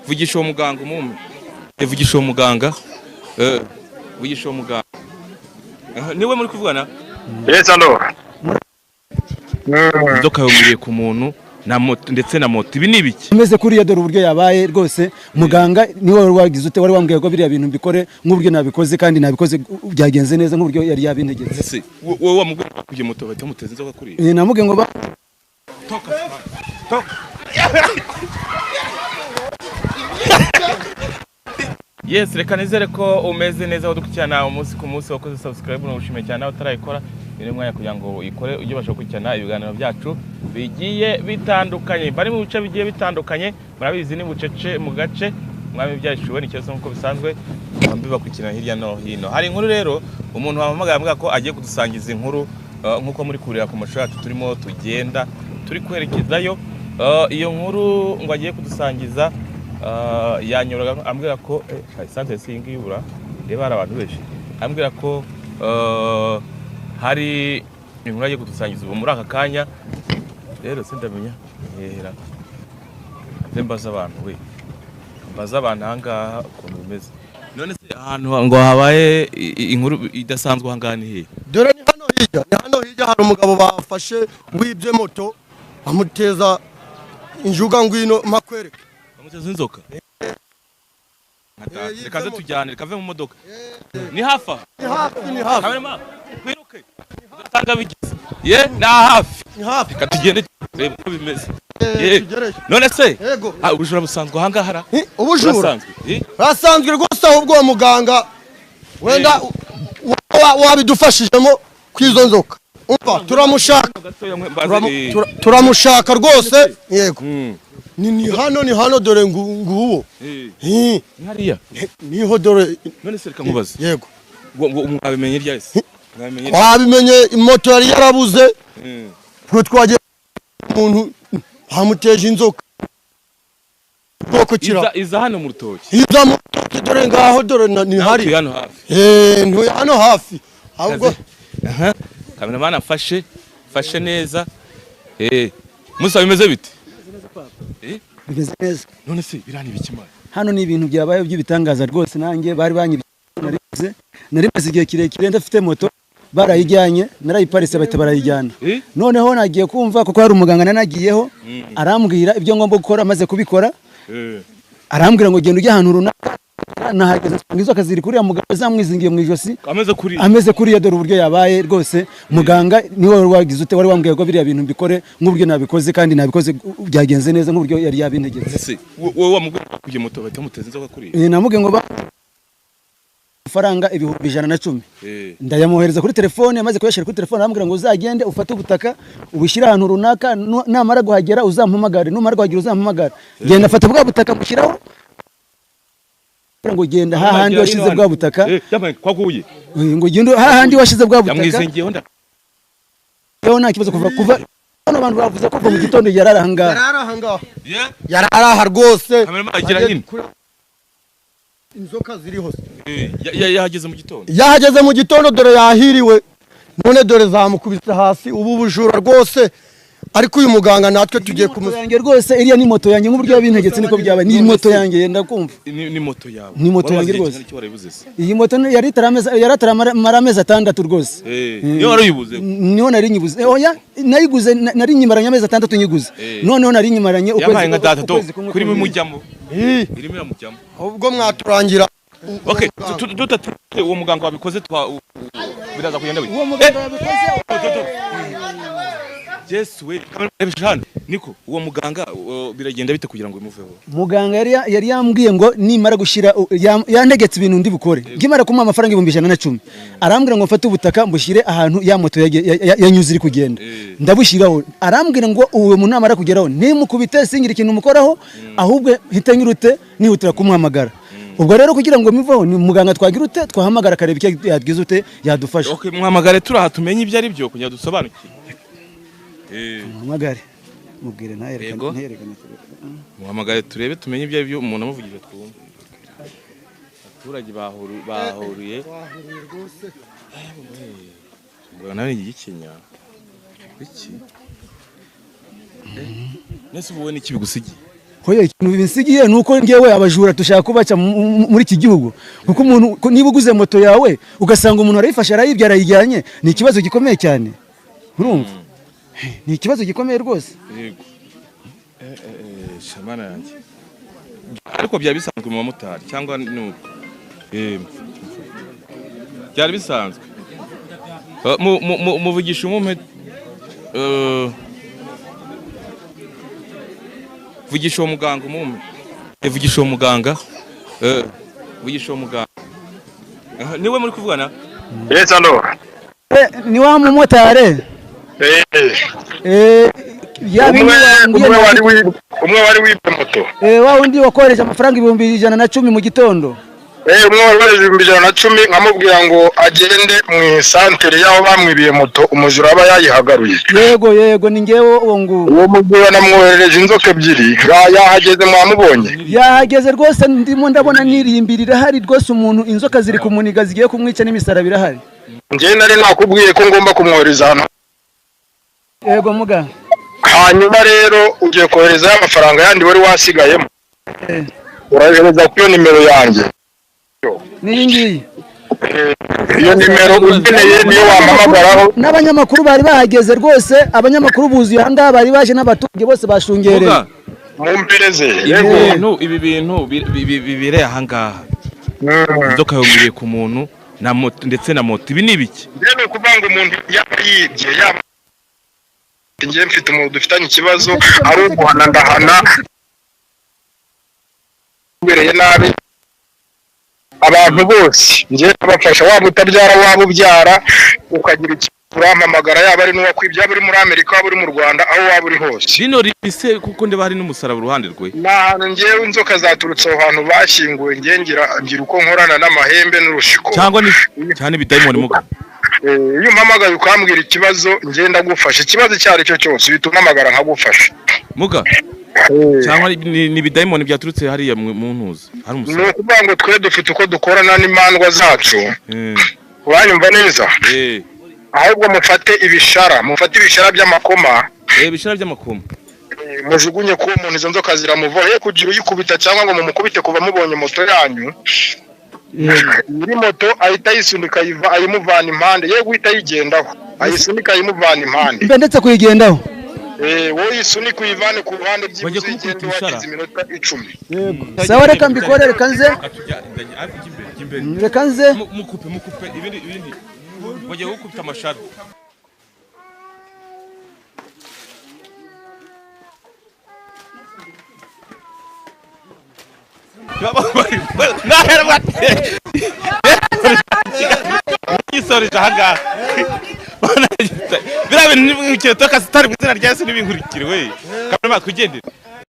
vugisha uwo muganga umume. Vugisha uwo muganga. Vugisha uwo muganga. Niwe muri kuvugana? Yes, allo. Inzoka yomiriye ku muntu na moto ndetse na moto. Ibi ni ibiki? Ameze kuriya dore uburyo yabaye rwose muganga niwe wagize ute wari wambwiye ko biriya bintu mbikore nk'uburyo nabikoze kandi nabikoze byagenze neza nk'uburyo yari yabintegetse. Wowe wamubwiye kuje moto bahita muteza inzoka kuri. Namubwiye ngo toka. Yes, reka nizere ko umeze neza udukurikirana umunsi ku munsi wakoze subscribe no ushime cyane utarayikora iri mwanya kugira ngo uyikore ujye basha gukurikirana ibiganiro byacu bigiye bitandukanye bari mu bice bigiye bitandukanye murabizi ni bucece mu gace mwami byashuwe n'ikibazo nkuko bisanzwe bambi bakurikirana hirya no hino. Hari inkuru rero umuntu wamamagaye ambwa ko agiye kudusangiza inkuru nkuko muri kurira ku mashuri turimo tugenda turi kwerekezayo iyo nkuru ngo agiye kudusangiza yanyoraga ambwira ko santere singi yubura reba hari abantu benshi ambwira ko hari inkuru agiye kudusangiza ubu muri aka kanya rero sindamenya hera mbaza abantu we mbaza abantu ahangaha ukuntu bimeze none se ahantu ngo habaye inkuru idasanzwe ahangaha ni he? Dore ni hano hirya hari umugabo bafashe wibye moto amuteza injuga ngwino makwereke amuteza inzoka rekaze tujyane rekave mu modoka ni hafa ni hafi kamerama kwiruke tanga bigize ye na hafi reka tugende reba uko bimeze none se ubujura busanzwe ahangaha ubujura basanzwe rwose ahubwo uwo muganga wenda wabidufashijemo kwizo nzoka umva turamushaka rwose yego ni hano dore nguwo hariya niho dore none se reka nkubaze yego ngo abimenye ryahise wabimenye moto yari yarabuze twe twagiye umuntu hamuteje inzoka iza hano mu rutoki iza mu rutoki dore ngaho dore ni hari hano hafi ntuye hano hafi ahubwo kameramana fashe neza musa bimeze bite bimeze neza none se birani bikimana hano ni ibintu byabaye by'ibitangaza rwose nanjye bari banyibye nari maze igihe kirekire ndafite moto barayijyanye narayiparitse bahita barayijyana noneho nagiye kumva kuko hari umuganga nanagiyeho arambwira ibyo ngomba gukora amaze kubikora arambwira ngo genda ujye ahantu runaka nahageze ngizo akaziri kuri ya mugabo zamwizingiye mu ijosi ameze kuriya dore uburyo yabaye rwose muganga niwe wagize ute wari wambwiye ko biriya bintu mbikore nk'uburyo nabikoze kandi nabikoze byagenze neza nk'uburyo yari yabintegetse. Wowe wamubwiye kuje moto bahita muteza inzoka kuri namubwiye ngo faranga ibihumbi 110 ndayamuhereza kuri telefone amaze kuyashira kuri telefone arambwira ngo uzagende ufate ubutaka ubushyira ahantu runaka namara guhagera uzampamagare numara guhagera uzampamagare genda fata bwa butaka mushyiraho ngo genda hahandi washize bwa butaka kwaguye ngo genda hahandi washize bwa butaka yamwizengiyeho nda yo nta kibazo kuva hano abantu bavuze ko mu gitondo yararahanga yararaha rwose inzoka ziri hose yahageze mu gitondo dore yahiriwe none dore zamukubise hasi ubu bujura rwose ariko uyu muganga natwe tugiye kumusange rwose iriya ni moto yanjye nk'uburyo yabintegetse niko byabaye ni moto yanjye yenda kumva ni moto yawe ni moto yanjye rwose iyi moto yari taramara amezi 6 rwose niyo wariyibuze niyo nari nyibuze oya nayiguze nari nyimaranye amezi 6 nyiguze noneho nari nyimaranye ukwezi nka data kuri mujyamo irimo yamujyamo ubwo mwaturangira okay uwo muganga wabikoze biraza kugenda bite uwo muganga wabikoze Yesu we hano niko uwo muganga biragenda bite kugira ngo imuveho muganga yari yambwiye ngo nimara gushira yantegetse ibintu ndi bukore ngimara kumuha amafaranga 110 arambwira ngo mfate ubutaka mbushyire ahantu ya moto yanyuze iri kugenda ndabushyiraho arambwira ngo uwo muntu namara kugeraho nimukubite singira ikintu mukoraho ahubwo hitanyirute nihutira kumuhamagara ubwo rero kugira ngo mivaho ni muganga twagira ute twahamagara kareba icyo yadgize ute yadufasha okay muhamagare turaha tumenye ibyo ari byo kugira dusobanukire muhamagare mubwire ntayerekane muhamagare turebe tumenye ibyo ari byo umuntu amuvugije twumve abaturage bahuriye rwose ngo nawe igikenya iki nese ubu ni kibigusigiye hoya ikintu binsigiye nuko ngewe abajura tushaka kubaca muri iki gihugu kuko umuntu niba uguze moto yawe ugasanga umuntu arayifasha arayibya arayijyanye ni ikibazo gikomeye cyane urumva ni ikibazo gikomeye rwose yego shamana yanjye ariko byari bisanzwe mu bamotari cyangwa nuko byari bisanzwe muvugisha umumpe vugisha uwo muganga umumpe vugisha uwo muganga vugisha uwo muganga niwe muri kuvugana yes alo ni wa mumotari umwe wari wibye moto wa undi wakoresha amafaranga 110 mu gitondo umwe wari waje 110 nkamubwira ngo agende mu santere yaho bamwibiye moto umujura aba yayihagaruye yego ni ngewe uwo nguwo uwo mujura namwohereje inzoka ebyiri yahageze mwamubonye yahageze rwose ndimo ndabona nirimbirira hari rwose umuntu inzoka ziri kumuniga zigiye kumwica n'imisara birahari ngiye nari nakubwiye ko ngomba kumwohereza hano yego muga hanyuma rero ugiye kohereza amafaranga yandi wari wasigayemo urahereza ku nimero yanjye niyi ngiyi iyo nimero ugeneye niyo wampamagaraho n'abanyamakuru bari bahageze rwose abanyamakuru buzuye aha ngaha bari baje n'abaturage bose bashungereye mumpereze ibi bintu bibireye aha ngaha inzoka yongeye ku muntu na moto ndetse na moto ibi ni ibiki rero kuvanga umuntu yaba yibye yaba ngiye mfite umuntu dufitanye ikibazo ari uguhana ndahana ubereye nabi abantu bose ngiye kubafasha waba utabyara waba ubyara ukagira urampamagara yaba ari n'uwakwibye yaba uri muri Amerika waba uri mu Rwanda aho waba uri hose rino rise kuko ndeba hari n'umusaraba uruhande rwe n'ahantu ngewe inzoka zaturutse aho hantu bashyinguwe ngira uko nkorana n'amahembe n'urushiko cyangwa ni cyane bidayimoni muga iyo umpamagaye ukambwira ikibazo ngenda gufasha ikibazo icyo ari cyo cyose bituma amagara nkagufasha muga cyangwa ni bidayimoni byaturutse hariya mu ntuzi hari umusaraba ni ukuvuga ngo twe dufite uko dukorana n'imandwa zacu uranyumva neza ahubwo mufate ibishara by'amakoma ibishara by'amakoma mujugunye ko umuntu izo nzoka ziramuvaye kugira uyikubita cyangwa ngo mumukubite kuva mubonye moto yanyu muri moto ahita yisunika ayimuvana impande ye guhita yigendaho ayisunika ayimuvana impande mbe ndetse kuyigendaho wowe yisunika uyivane ku ruhande by'ibyo igenda wagize iminota 10 sawa reka mbikore reka nze mukupe ibindi bagiye gukubita amashara isorije ahangaha biriya bintu n'ibintu toka zitari mu izina rya Yesu n'ibinkurikire we kamera kugendera